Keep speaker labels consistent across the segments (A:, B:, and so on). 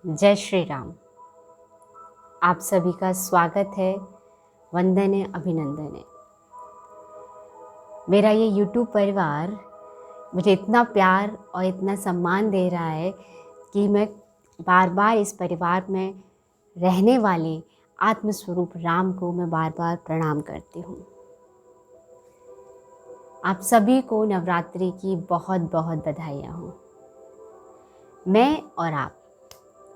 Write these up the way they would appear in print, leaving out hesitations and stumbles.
A: जय श्री राम। आप सभी का स्वागत है। वंदन है, अभिनंदन है। मेरा ये YouTube परिवार मुझे इतना प्यार और इतना सम्मान दे रहा है कि मैं बार बार इस परिवार में रहने वाले आत्मस्वरूप राम को मैं बार बार प्रणाम करती हूँ। आप सभी को नवरात्रि की बहुत बहुत बधाइयाँ हों। मैं और आप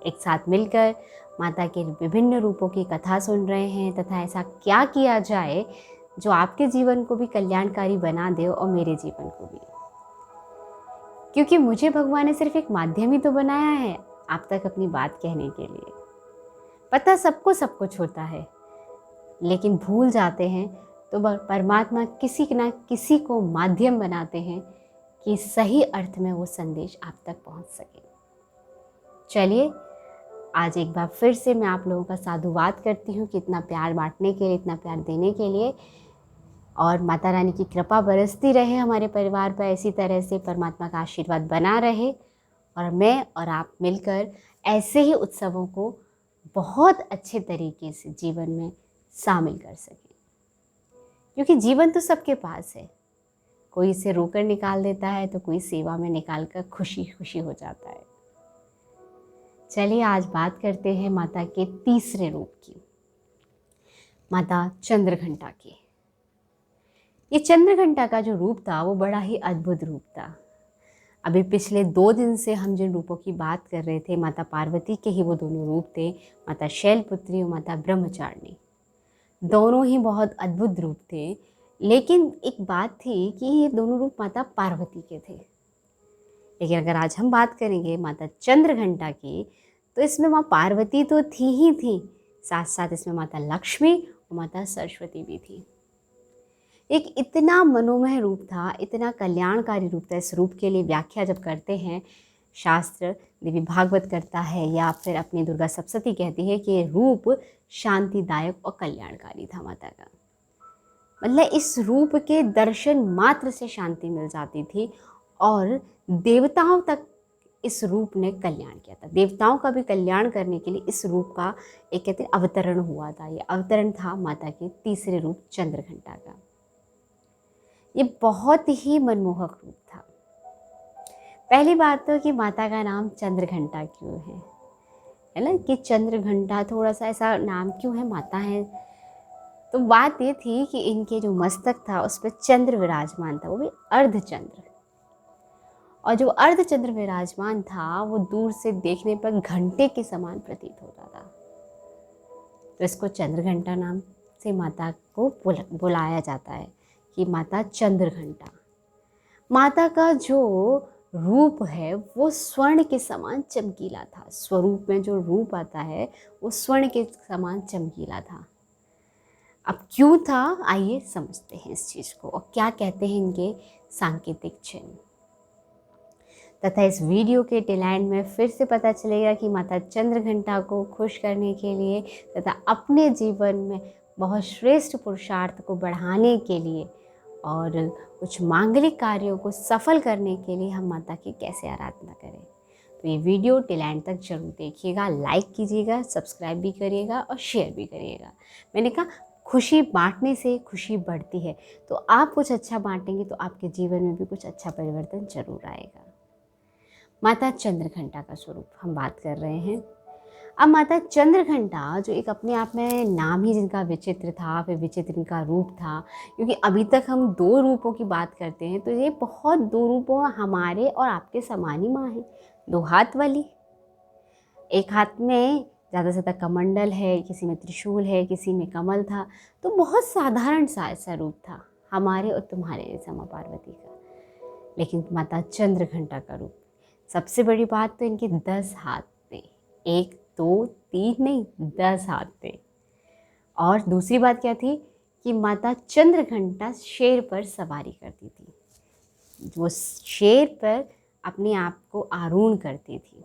A: एक साथ मिलकर माता के विभिन्न रूपों की कथा सुन रहे हैं तथा ऐसा क्या किया जाए जो आपके जीवन को भी कल्याणकारी बना दे और मेरे जीवन को भी, क्योंकि मुझे भगवान ने सिर्फ एक माध्यम ही तो बनाया है आप तक अपनी बात कहने के लिए। पता सबको सब कुछ होता है, लेकिन भूल जाते हैं तो परमात्मा किसी न किसी को माध्यम बनाते हैं कि सही अर्थ में वो संदेश आप तक पहुंच सके। चलिए आज एक बार फिर से मैं आप लोगों का साधुवाद करती हूँ कि इतना प्यार बांटने के लिए, इतना प्यार देने के लिए, और माता रानी की कृपा बरसती रहे हमारे परिवार पर, ऐसी तरह से परमात्मा का आशीर्वाद बना रहे और मैं और आप मिलकर ऐसे ही उत्सवों को बहुत अच्छे तरीके से जीवन में शामिल कर सकें। क्योंकि जीवन तो सबके पास है, कोई इसे रोकर निकाल देता है तो कोई सेवा में निकाल कर खुशी खुशी हो जाता है। चलिए आज बात करते हैं माता के तीसरे रूप की, माता चंद्रघंटा की। ये चंद्रघंटा का जो रूप था वो बड़ा ही अद्भुत रूप था। अभी पिछले 2 दिन से हम जिन रूपों की बात कर रहे थे, माता पार्वती के ही वो दोनों रूप थे, माता शैलपुत्री और माता ब्रह्मचारिणी। दोनों ही बहुत अद्भुत रूप थे, लेकिन एक बात थी कि ये दोनों रूप माता पार्वती के थे। लेकिन अगर आज हम बात करेंगे माता चंद्रघंटा की, तो इसमें माँ पार्वती तो थी ही थी, साथ साथ इसमें माता लक्ष्मी और माता सरस्वती भी थी। एक इतना मनोमय रूप था, इतना कल्याणकारी रूप था। इस रूप के लिए व्याख्या जब करते हैं शास्त्र, देवी भागवत करता है या फिर अपनी दुर्गा सप्तशती कहती है कि ये रूप शांतिदायक और कल्याणकारी था माता का। मतलब इस रूप के दर्शन मात्र से शांति मिल जाती थी और देवताओं तक इस रूप ने कल्याण किया था। देवताओं का भी कल्याण करने के लिए इस रूप का एक कहते हैं अवतरण हुआ था। ये अवतरण था माता के तीसरे रूप चंद्रघंटा का। ये बहुत ही मनमोहक रूप था। पहली बात तो कि माता का नाम चंद्रघंटा क्यों है ना, कि चंद्रघंटा थोड़ा सा ऐसा नाम क्यों है, माता है। तो बात ये थी कि इनके जो मस्तक था उस पर चंद्र विराजमान था, वो भी अर्धचंद्र। और जो अर्धचंद्र विराजमान था वो दूर से देखने पर घंटे के समान प्रतीत होता था। तो इसको चंद्रघंटा नाम से माता को बुलाया जाता है कि माता चंद्रघंटा। माता का जो रूप है वो स्वर्ण के समान चमकीला था। स्वरूप में जो रूप आता है वो स्वर्ण के समान चमकीला था। अब क्यों था, आइए समझते हैं इस चीज़ को और क्या कहते हैं इनके सांकेतिक चिन्ह। तथा इस वीडियो के टेल एंड में फिर से पता चलेगा कि माता चंद्रघंटा को खुश करने के लिए तथा अपने जीवन में बहुत श्रेष्ठ पुरुषार्थ को बढ़ाने के लिए और कुछ मांगलिक कार्यों को सफल करने के लिए हम माता की कैसे आराधना करें। तो ये वीडियो टेल एंड तक जरूर देखिएगा, लाइक कीजिएगा, सब्सक्राइब भी करिएगा और शेयर भी करिएगा। मैंने कहा खुशी बांटने से खुशी बढ़ती है, तो आप कुछ अच्छा बांटेंगे तो आपके जीवन में भी कुछ अच्छा परिवर्तन जरूर आएगा। माता चंद्रघंटा का स्वरूप हम बात कर रहे हैं। अब माता चंद्रघंटा जो एक अपने आप में नाम ही जिनका विचित्र था, फिर विचित्र इनका रूप था, क्योंकि अभी तक हम 2 रूपों की बात करते हैं तो ये बहुत 2 रूपों हमारे और आपके समान ही माँ है। 2 हाथ वाली, एक हाथ में ज़्यादा से ज़्यादा कमंडल है, किसी में त्रिशूल है, किसी में कमल था। तो बहुत साधारण सा ऐसा रूप था हमारे और तुम्हारे जैसा माँ पार्वती का। लेकिन माता चंद्रघंटा का रूप, सबसे बड़ी बात तो इनके 10 हाथ थे। 1 2 3 नहीं, 10 हाथ थे। और दूसरी बात क्या थी कि माता चंद्रघंटा शेर पर सवारी करती थी। वो शेर पर अपने आप को आरूढ़ करती थी।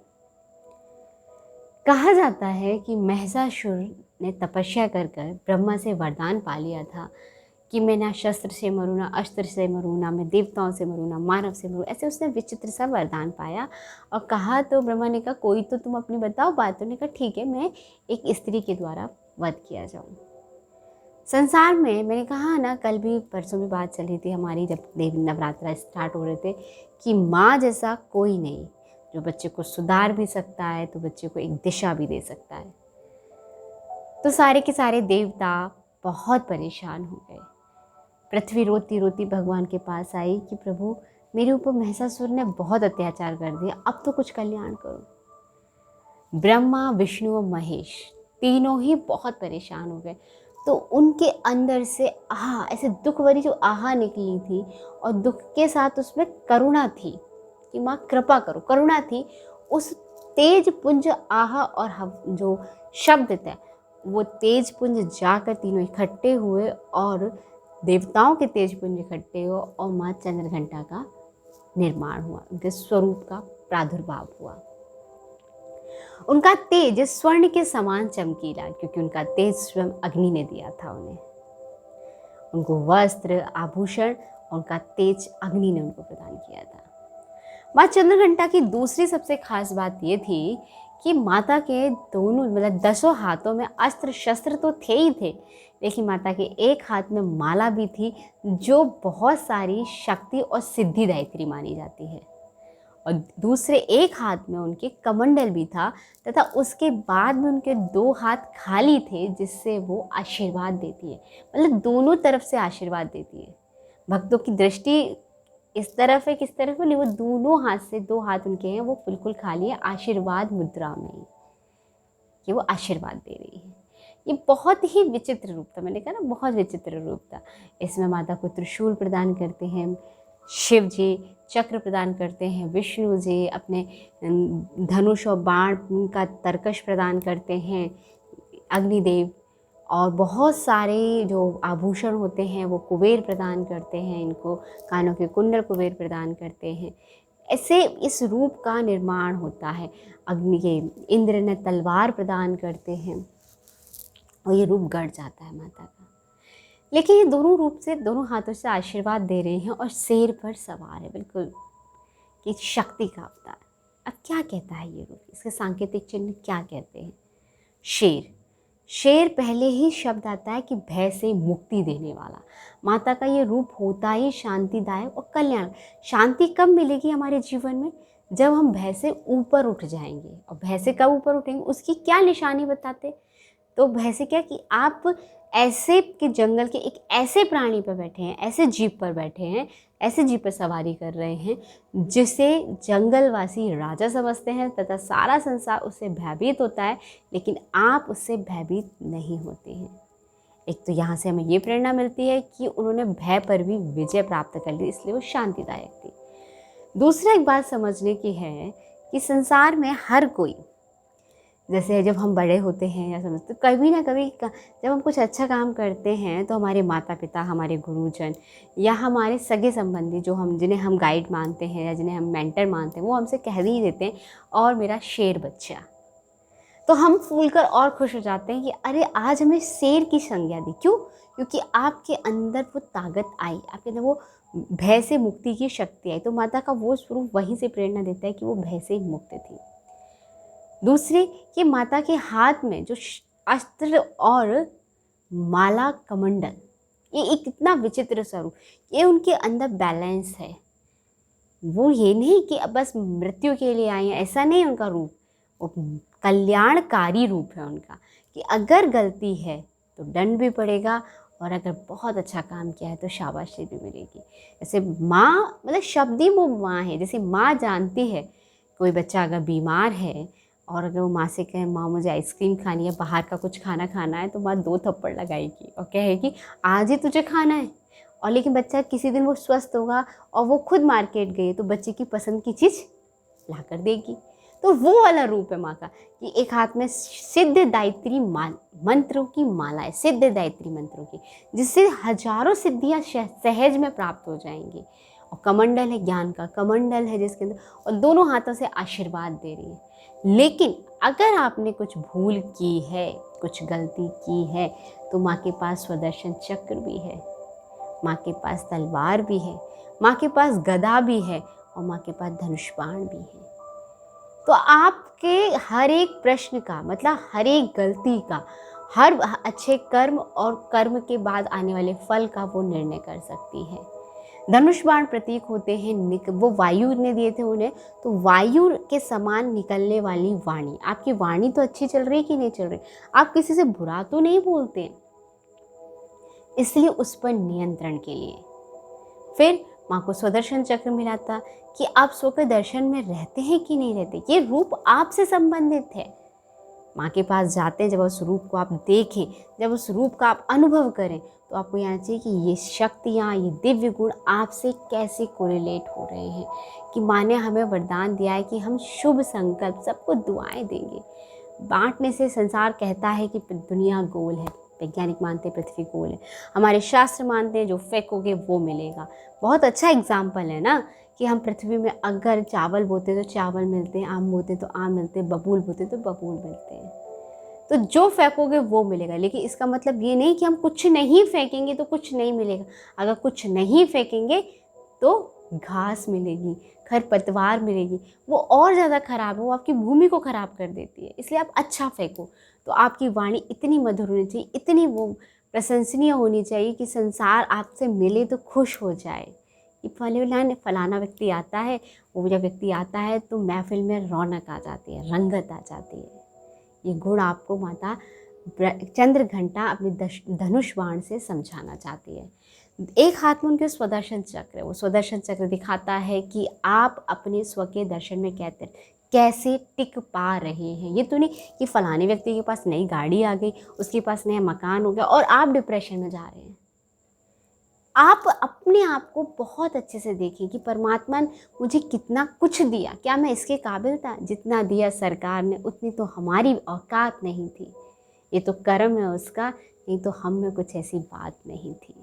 A: कहा जाता है कि महिषासुर ने तपस्या कर ब्रह्मा से वरदान पा लिया था कि मैं ना शस्त्र से मरूँ, ना अस्त्र से मरूँ, ना मैं देवताओं से मरूँ, ना मानव से मरूँ। ऐसे उसने विचित्र सा वरदान पाया और कहा, तो ब्रह्मा ने कहा कोई तो तुम अपनी बताओ बात। तो ने कहा ठीक है, मैं एक स्त्री के द्वारा वध किया जाऊँ। संसार में मैंने कहा ना, कल भी परसों भी बात चल रही थी हमारी, जब देव नवरात्रा स्टार्ट हो रहे थे, कि माँ जैसा कोई नहीं, जो बच्चे को सुधार भी सकता है, तो बच्चे को एक दिशा भी दे सकता है। तो सारे के सारे देवता बहुत परेशान हो गए। पृथ्वी रोती रोती भगवान के पास आई कि प्रभु, मेरे ऊपर महिषासुर ने बहुत अत्याचार कर दिया, अब तो कुछ कल्याण करो। ब्रह्मा, विष्णु और महेश तीनों ही बहुत परेशान हो गए। तो उनके अंदर से आहा, ऐसे दुख भरी जो आहा निकली थी, और दुख के साथ उसमें करुणा थी कि माँ कृपा करो, करुणा थी। उस तेज पुंज आहा और जो शब्द थे, वो तेज पुंज जाकर तीनों इकट्ठे हुए और देवताओं के तेज पुंज इकट्ठे हुए और माँ चंद्रघंटा का निर्माण हुआ, उनके स्वरूप का प्रादुर्भाव हुआ। उनका तेज स्वर्ण के समान चमकीला, क्योंकि उनका तेज स्वयं अग्नि ने दिया था उन्हें। उनको वस्त्र, आभूषण, उनका तेज अग्नि ने उनको प्रदान किया था। माँ चंद्रघंटा की दूसरी सबसे खास बात ये थी कि माता के दोनों मतलब 10 हाथों में अस्त्र शस्त्र तो थे ही थे, लेकिन माता के एक हाथ में माला भी थी, जो बहुत सारी शक्ति और सिद्धिदायित्री मानी जाती है। और दूसरे एक हाथ में उनके कमंडल भी था, तथा उसके बाद में उनके 2 हाथ खाली थे, जिससे वो आशीर्वाद देती है। मतलब दोनों तरफ से आशीर्वाद देती है। भक्तों की दृष्टि इस तरफ है, किस तरफ है नहीं, वो दोनों हाथ से 2 हाथ उनके हैं, वो बिल्कुल खाली है, आशीर्वाद मुद्रा में कि वो आशीर्वाद दे रही है। ये बहुत ही विचित्र रूप था, मैंने कहा ना बहुत विचित्र रूप था। इसमें माता को त्रिशूल प्रदान करते हैं शिव जी, चक्र प्रदान करते हैं विष्णु जी, अपने धनुष और बाण का तरकश प्रदान करते हैं अग्निदेव, और बहुत सारे जो आभूषण होते हैं वो कुबेर प्रदान करते हैं इनको, कानों के कुंडल कुबेर प्रदान करते हैं। ऐसे इस रूप का निर्माण होता है। अग्नि के इंद्र ने तलवार प्रदान करते हैं और ये रूप गढ़ जाता है माता का। लेकिन ये दोनों रूप से दोनों हाथों से आशीर्वाद दे रहे हैं और शेर पर सवार है, बिल्कुल कि शक्ति का अवतार। अब क्या कहता है ये रूप, इसके सांकेतिक चिन्ह क्या कहते हैं? शेर, शेर पहले ही शब्द आता है कि भय से मुक्ति देने वाला। माता का ये रूप होता ही शांतिदायक और कल्याण। शांति कब मिलेगी हमारे जीवन में? जब हम भय से ऊपर उठ जाएंगे। और भय से कब ऊपर उठेंगे, उसकी क्या निशानी बताते? तो भय से क्या कि आप ऐसे के जंगल के एक ऐसे प्राणी पर बैठे हैं, ऐसे जीप पर बैठे हैं, ऐसे जीप पर सवारी कर रहे हैं जिसे जंगलवासी राजा समझते हैं, तथा सारा संसार उससे भयभीत होता है, लेकिन आप उससे भयभीत नहीं होते हैं। एक तो यहाँ से हमें ये प्रेरणा मिलती है कि उन्होंने भय पर भी विजय प्राप्त कर ली, इसलिए वो शांतिदायक थी। दूसरा एक बात समझने की है कि संसार में हर कोई, जैसे जब हम बड़े होते हैं या समझते, कभी ना कभी जब हम कुछ अच्छा काम करते हैं तो हमारे माता पिता, हमारे गुरुजन या हमारे सगे संबंधी जो हम जिन्हें हम गाइड मानते हैं या जिन्हें हम मेंटर मानते हैं, वो हमसे कह ही देते हैं और मेरा शेर बच्चा। तो हम फूलकर और खुश हो जाते हैं कि अरे आज हमें शेर की संज्ञा दी। क्यों? क्योंकि आपके अंदर वो ताकत आई, आपके अंदर वो भय से मुक्ति की शक्ति आई। तो माता का वो स्वरूप वहीं से प्रेरणा देता है कि वो भय से मुक्त थी। दूसरी कि माता के हाथ में जो अस्त्र और माला कमंडल, ये एक इतना विचित्र स्वरूप, ये उनके अंदर बैलेंस है। वो ये नहीं कि अब बस मृत्यु के लिए आए हैं, ऐसा नहीं उनका रूप, वो कल्याणकारी रूप है उनका, कि अगर गलती है तो दंड भी पड़ेगा और अगर बहुत अच्छा काम किया है तो शाबाशी भी मिलेगी। जैसे माँ, मतलब शब्द ही वो माँ है। जैसे माँ जानती है कोई बच्चा अगर बीमार है और अगर वो माँ से कहे माँ मुझे आइसक्रीम खानी है, बाहर का कुछ खाना खाना है, तो माँ 2 थप्पड़ लगाएगी और कहेगी आज ही तुझे खाना है। और लेकिन बच्चा किसी दिन वो स्वस्थ होगा और वो खुद मार्केट गई तो बच्चे की पसंद की चीज़ ला कर देगी। तो वो वाला रूप है माँ का कि एक हाथ में सिद्धिदायित्री मंत्रों की माला है, सिद्धिदायित्री मंत्रों की, जिससे हजारों सिद्धियाँ सहज में प्राप्त हो जाएंगी। और कमंडल है, ज्ञान का कमंडल है जिसके अंदर, और दोनों हाथों से आशीर्वाद दे रही है। लेकिन अगर आपने कुछ भूल की है, कुछ गलती की है, तो माँ के पास स्वदर्शन चक्र भी है। माँ के पास तलवार भी है, माँ के पास गदा भी है और माँ के पास धनुष बाण भी है। तो आपके हर एक प्रश्न का मतलब हर एक गलती का, हर अच्छे कर्म और कर्म के बाद आने वाले फल का वो निर्णय कर सकती है। धनुष बाण प्रतीक होते हैं वो वायु ने दिए थे उन्हें, तो वायु के समान निकलने वाली वाणी। आपकी वाणी तो अच्छी चल रही कि नहीं चल रही, आप किसी से बुरा तो नहीं बोलते, इसलिए उस पर नियंत्रण के लिए। फिर माँ को स्वदर्शन चक्र मिला था कि आप स्वके दर्शन में रहते हैं कि नहीं रहते, ये रूप आपसे संबंधित है। माँ के पास जाते हैं, जब उस रूप को आप देखें, जब उस रूप का आप अनुभव करें, तो आपको यहाँ चाहिए कि ये शक्तियाँ, ये दिव्य गुण आपसे कैसे कोरिलेट हो रहे हैं। कि माँ ने हमें वरदान दिया है कि हम शुभ संकल्प सबको दुआएं देंगे। बांटने से संसार कहता है कि दुनिया गोल है, वैज्ञानिक मानते हैं पृथ्वी गोल है, हमारे शास्त्र मानते हैं जो फेंकोगे वो मिलेगा। बहुत अच्छा एग्जाम्पल है ना कि हम पृथ्वी में अगर चावल बोते तो चावल मिलते हैं, आम बोते तो आम मिलते हैं, बबूल बोते तो बबूल मिलते हैं। तो जो फेंकोगे वो मिलेगा, लेकिन इसका मतलब ये नहीं कि हम कुछ नहीं फेंकेंगे तो कुछ नहीं मिलेगा। अगर कुछ नहीं फेंकेंगे तो घास मिलेगी, खरपतवार मिलेगी, वो और ज़्यादा खराब है, वो आपकी भूमि को खराब कर देती है। इसलिए आप अच्छा फेंको। तो आपकी वाणी इतनी मधुर होनी चाहिए, इतनी वो प्रशंसनीय होनी चाहिए कि संसार आपसे मिले तो खुश हो जाए। कि फलाना व्यक्ति आता है, वो जब व्यक्ति आता है तो महफिल में रौनक आ जाती है, रंगत आ जाती है। ये गुण आपको माता चंद्र घंटा अपने धनुष बाण से समझाना चाहती है। एक हाथ में उनके स्वदर्शन चक्र है, वो स्वदर्शन चक्र दिखाता है कि आप अपने स्व के दर्शन में कैसे टिक पा रहे हैं। ये तो नहीं कि फलाने व्यक्ति के पास नई गाड़ी आ गई, उसके पास नया मकान हो गया और आप डिप्रेशन में जा रहे हैं। आप अपने आप को बहुत अच्छे से देखें कि परमात्मा ने मुझे कितना कुछ दिया, क्या मैं इसके काबिल था? जितना दिया सरकार ने उतनी तो हमारी औकात नहीं थी। ये तो कर्म है उसका, नहीं तो हम में कुछ ऐसी बात नहीं थी।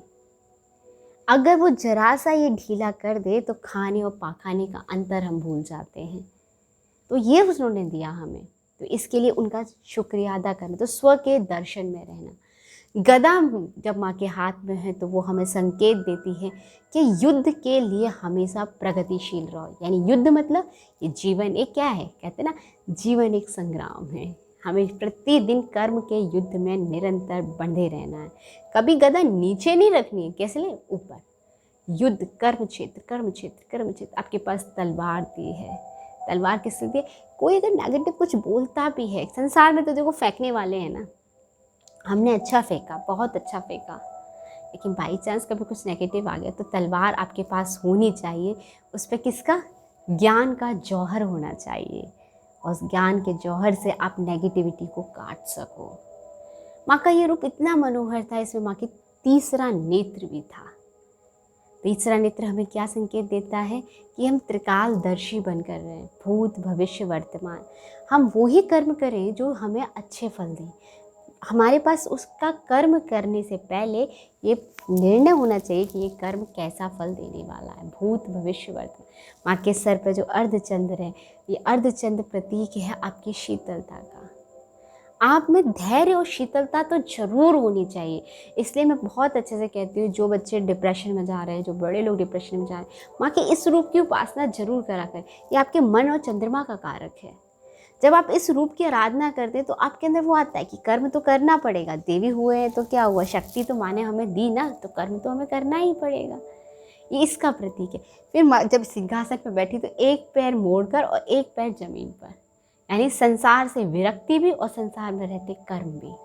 A: अगर वो जरा सा ये ढीला कर दे तो खाने और पाखाने का अंतर हम भूल जाते हैं। तो ये उन्होंने दिया हमें, तो इसके लिए उनका शुक्रिया अदा करना। तो स्व के दर्शन में रहना। गदा जब माँ के हाथ में है तो वो हमें संकेत देती है कि युद्ध के लिए हमेशा प्रगतिशील रहो। यानी युद्ध मतलब ये जीवन एक क्या है, कहते ना जीवन एक संग्राम है। हमें प्रतिदिन कर्म के युद्ध में निरंतर बंधे रहना है। कभी गदा नीचे नहीं रखनी है, कैसे ले ऊपर। युद्ध कर्म क्षेत्र, कर्म क्षेत्र, कर्म क्षेत्र। आपके पास तलवार दी है, तलवार किस लिए? कोई अगर नेगेटिव कुछ बोलता भी है, संसार में तो देखो फेंकने वाले हैं ना। हमने अच्छा फेंका, बहुत अच्छा फेंका, लेकिन बाई चांस कभी कुछ नेगेटिव आ गया तो तलवार आपके पास होनी चाहिए। उस पर किसका? ज्ञान का जौहर होना चाहिए, और उस ज्ञान के जौहर से आप नेगेटिविटी को काट सको। माँ का ये रूप इतना मनोहर था, इसमें माँ की तीसरा नेत्र भी था। तीसरा नेत्र हमें क्या संकेत देता है कि हम त्रिकालदर्शी बनकर रहे हैं, भूत भविष्य वर्तमान। हम वो ही कर्म करें जो हमें अच्छे फल दें। हमारे पास उसका कर्म करने से पहले ये निर्णय होना चाहिए कि ये कर्म कैसा फल देने वाला है। भूत भविष्य वर्तमान। माँ के सर पर जो अर्धचंद्र है, ये अर्धचंद्र प्रतीक है आपकी शीतलता का। आप में धैर्य और शीतलता तो जरूर होनी चाहिए। इसलिए मैं बहुत अच्छे से कहती हूँ, जो बच्चे डिप्रेशन में जा रहे हैं, जो बड़े लोग डिप्रेशन में जा रहे हैं, माँ के इस रूप की उपासना जरूर करा करें। ये आपके मन और चंद्रमा का कारक है। जब आप इस रूप की आराधना करते हैं तो आपके अंदर वो आता है कि कर्म तो करना पड़ेगा। देवी हुए हैं तो क्या हुआ, शक्ति तो माँ ने हमें दी ना, तो कर्म तो हमें करना ही पड़ेगा। ये इसका प्रतीक है। फिर जब सिंहासन पर बैठी तो एक पैर मोड़कर और एक पैर जमीन पर, यानी संसार से विरक्ति भी और संसार में रहते कर्म भी।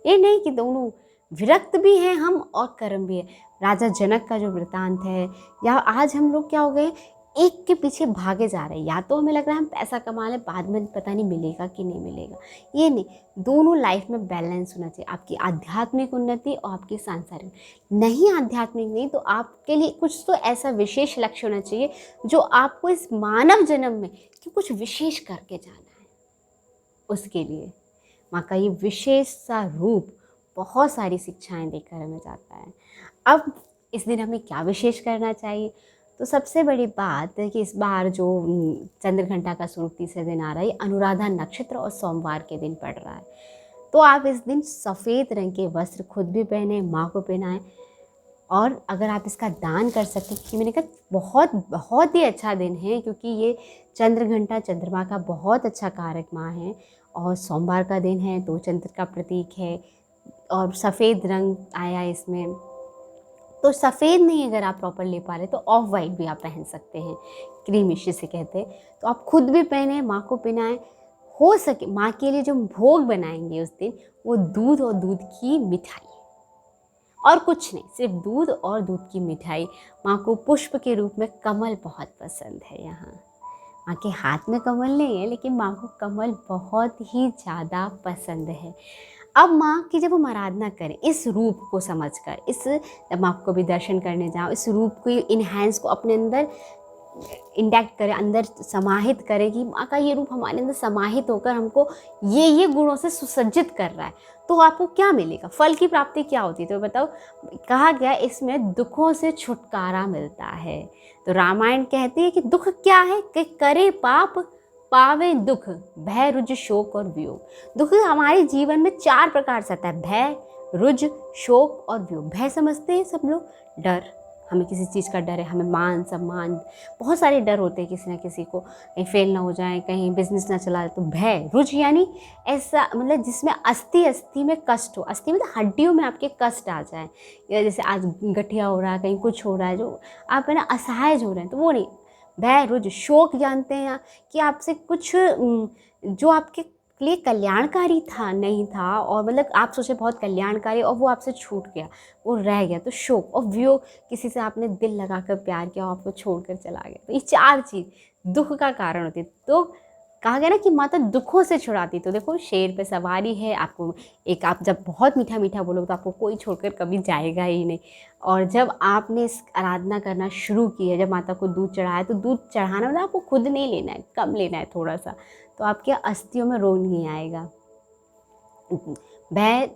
A: ये नहीं कि दोनों विरक्त भी हैं हम और कर्म भी है। राजा जनक का जो वृतांत है, या आज हम लोग क्या हो गए, एक के पीछे भागे जा रहे हैं। या तो हमें लग रहा है हम पैसा कमा लें, बाद में पता नहीं मिलेगा कि नहीं मिलेगा। ये नहीं, दोनों लाइफ में बैलेंस होना चाहिए। आपकी आध्यात्मिक उन्नति और आपकी सांसारिक। नहीं आध्यात्मिक नहीं तो आपके लिए कुछ तो ऐसा विशेष लक्ष्य होना चाहिए जो आपको इस मानव जन्म में कि कुछ विशेष करके जाना है। उसके लिए माँ का ये विशेष सा रूप बहुत सारी शिक्षाएं देकर हमें जाता है। अब इस दिन हमें क्या विशेष करना चाहिए? तो सबसे बड़ी बात है कि इस बार जो चंद्रघंटा का स्वरूप तीसरे दिन आ रहा है, अनुराधा नक्षत्र और सोमवार के दिन पड़ रहा है। तो आप इस दिन सफ़ेद रंग के वस्त्र खुद भी पहने, माँ को पहनाएं। और अगर आप इसका दान कर सकते हैं, क्योंकि मैंने कहा बहुत बहुत ही अच्छा दिन है, क्योंकि ये चंद्र घंटा चंद्रमा का बहुत अच्छा कारक माह है और सोमवार का दिन है तो चंद्र का प्रतीक है और सफ़ेद रंग आया इसमें। तो सफ़ेद नहीं अगर आप प्रॉपर ले पा रहे तो ऑफ वाइट भी आप पहन सकते हैं, क्रीमिश जिसे कहते हैं। तो आप खुद भी पहने, माँ को पहनाएं। हो सके माँ के लिए जो भोग बनाएंगे उस दिन वो दूध और दूध की मिठाई, और कुछ नहीं, सिर्फ दूध और दूध की मिठाई। माँ को पुष्प के रूप में कमल बहुत पसंद है। यहाँ माँ के हाथ में कमल नहीं है, लेकिन माँ को कमल बहुत ही ज़्यादा पसंद है। अब माँ की जब हम आराधना करें इस रूप को समझकर, इस जब माँ को भी दर्शन करने जाओ, इस रूप को इन्हेंस को अपने अंदर इंडैक्ट करें, अंदर समाहित करें कि माँ का ये रूप हमारे अंदर समाहित होकर हमको ये गुणों से सुसज्जित कर रहा है, तो आपको क्या मिलेगा, फल की प्राप्ति क्या होती है। तो बताओ, कहा गया इसमें दुखों से छुटकारा मिलता है। तो रामायण कहती है कि दुख क्या है, कि करे पाप पावे दुख, भय रुज शोक और वियोग। दुख हमारे जीवन में 4 प्रकार से आता है, भय, रुज, शोक और वियोग। भय समझते हैं सब लोग, डर, हमें किसी चीज़ का डर है, हमें मान सम्मान, बहुत सारे डर होते हैं किसी ना किसी को, कहीं फेल ना हो जाए, कहीं बिजनेस ना चला, तो भय। रुज यानी ऐसा मतलब जिसमें अस्थि में कष्ट हो, अस्थि मतलब हड्डियों में आपके कष्ट आ जाए, या जैसे आज गठिया हो रहा है, कहीं कुछ हो रहा है, जो आप है ना असहाय हो रहे हैं, तो वो नहीं। भय, रुज, शोक जानते हैं कि आपसे कुछ जो आपके लिए कल्याणकारी था नहीं था, और मतलब आप सोचे बहुत कल्याणकारी और वो आपसे छूट गया, वो रह गया, तो शोक। और वियोग, किसी से आपने दिल लगाकर प्यार किया और आपको छोड़कर चला गया, तो ये 4 चीज़ दुख का कारण होती है। तो कहा गया ना कि माता दुखों से छुड़ाती। तो देखो, शेर पे सवारी है, आपको एक, आप जब बहुत मीठा मीठा बोलोगे तो आपको कोई छोड़कर कभी जाएगा ही नहीं। और जब आपने इस आराधना करना शुरू की है, जब माता को दूध चढ़ाया, तो दूध चढ़ाना मतलब आपको खुद नहीं लेना है, कम लेना है थोड़ा सा, तो आपके अस्थियों में रोग नहीं आएगा। भय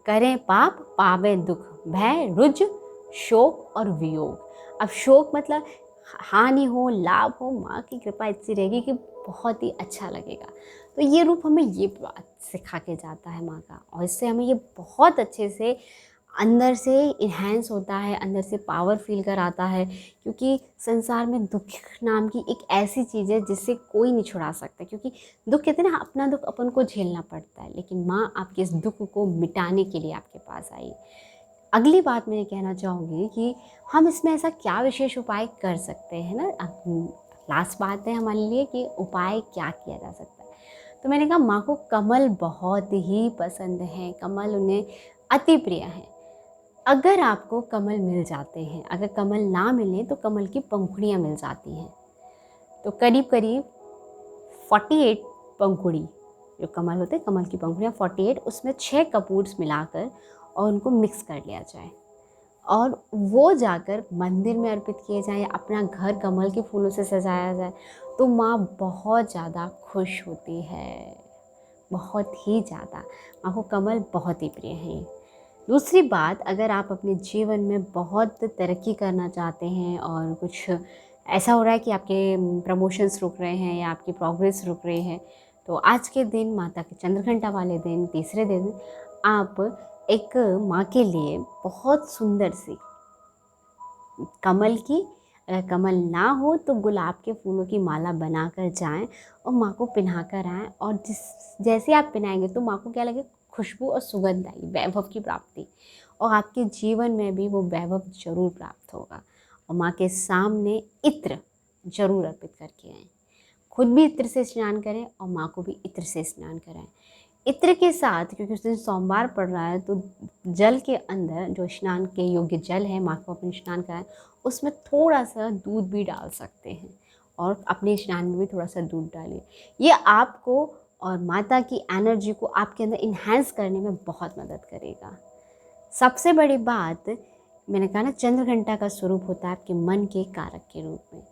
A: करें पाप पावे दुख, भय रुज शोक और वियोग। अब शोक मतलब हानि हो, लाभ हो, माँ की कृपा इतनी रहेगी कि बहुत ही अच्छा लगेगा। तो ये रूप हमें ये बात सिखा के जाता है माँ का, और इससे हमें ये बहुत अच्छे से अंदर से इन्हेंस होता है, अंदर से पावर फील कराता है। क्योंकि संसार में दुख नाम की एक ऐसी चीज़ है जिससे कोई नहीं छुड़ा सकता, क्योंकि दुख कहते हैं ना, अपना दुख अपन को झेलना पड़ता है, लेकिन माँ आपके इस दुख को मिटाने के लिए आपके पास आई। अगली बात मैं ये कहना चाहूँगी कि हम इसमें ऐसा क्या विशेष उपाय कर सकते हैं ना, लास्ट बात है हमारे लिए कि उपाय क्या किया जा सकता है। तो मैंने कहा माँ को कमल बहुत ही पसंद है, कमल उन्हें अति प्रिय है। अगर आपको कमल मिल जाते हैं, अगर कमल ना मिले तो कमल की पंखुड़ियाँ मिल जाती हैं, तो करीब करीब 48 पंखुड़ी, जो कमल होते हैं कमल की पंखुड़ियाँ 48, उसमें 6 कपूर्स मिलाकर और उनको मिक्स कर लिया जाए, और वो जाकर मंदिर में अर्पित किए जाए, या अपना घर कमल के फूलों से सजाया जाए, तो माँ बहुत ज़्यादा खुश होती है, बहुत ही ज़्यादा। माँ को कमल बहुत ही प्रिय है। दूसरी बात, अगर आप अपने जीवन में बहुत तरक्की करना चाहते हैं और कुछ ऐसा हो रहा है कि आपके प्रमोशंस रुक रहे हैं या आपकी प्रोग्रेस रुक रही है, तो आज के दिन, माता के चंद्रघंटा वाले दिन, तीसरे दिन, आप एक माँ के लिए बहुत सुंदर सी कमल की, अगर कमल ना हो तो गुलाब के फूलों की माला बनाकर जाएं और माँ को पहना कर आएँ। और जैसे आप पहनाएंगे तो माँ को क्या लगे, खुशबू और सुगंध आई, वैभव की प्राप्ति, और आपके जीवन में भी वो वैभव जरूर प्राप्त होगा। और माँ के सामने इत्र जरूर अर्पित करके आएँ, खुद भी इत्र से स्नान करें और माँ को भी इत्र से स्नान कराएं। इत्र के साथ, क्योंकि उस दिन सोमवार पड़ रहा है, तो जल के अंदर जो स्नान के योग्य जल है, माँ को अपने स्नान कराएं, उसमें थोड़ा सा दूध भी डाल सकते हैं, और अपने स्नान में भी थोड़ा सा दूध डालिए। ये आपको और माता की एनर्जी को आपके अंदर इन्हेंस करने में बहुत मदद करेगा। सबसे बड़ी बात, मैंने कहा ना, चंद्रघंटा का स्वरूप होता है आपके मन के कारक के रूप में,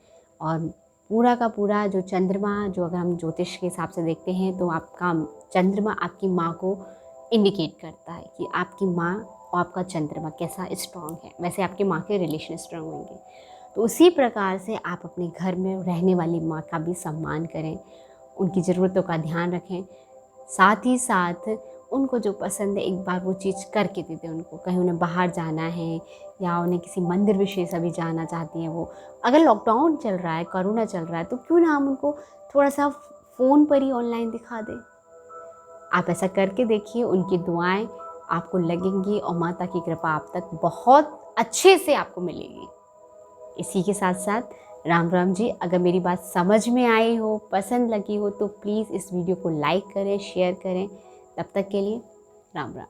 A: और पूरा का पूरा जो चंद्रमा, जो अगर हम ज्योतिष के हिसाब से देखते हैं तो आपका चंद्रमा आपकी माँ को इंडिकेट करता है कि आपकी माँ और आपका चंद्रमा कैसा स्ट्रांग है, वैसे आपके माँ के रिलेशन स्ट्रांग होंगे। तो उसी प्रकार से आप अपने घर में रहने वाली माँ का भी सम्मान करें, उनकी ज़रूरतों का ध्यान रखें, साथ ही साथ उनको जो पसंद है एक बार वो चीज़ करके दे दें उनको। कहीं उन्हें बाहर जाना है या उन्हें किसी मंदिर विशेष अभी जाना चाहती हैं वो, अगर लॉकडाउन चल रहा है, कोरोना चल रहा है, तो क्यों ना हम उनको थोड़ा सा फ़ोन पर ही ऑनलाइन दिखा दें। आप ऐसा करके देखिए, उनकी दुआएं आपको लगेंगी और माता की कृपा आप तक बहुत अच्छे से आपको मिलेगी। इसी के साथ साथ राम राम जी। अगर मेरी बात समझ में आई हो, पसंद लगी हो, तो प्लीज़ इस वीडियो को लाइक करें, शेयर करें। तब तक के लिए राम राम।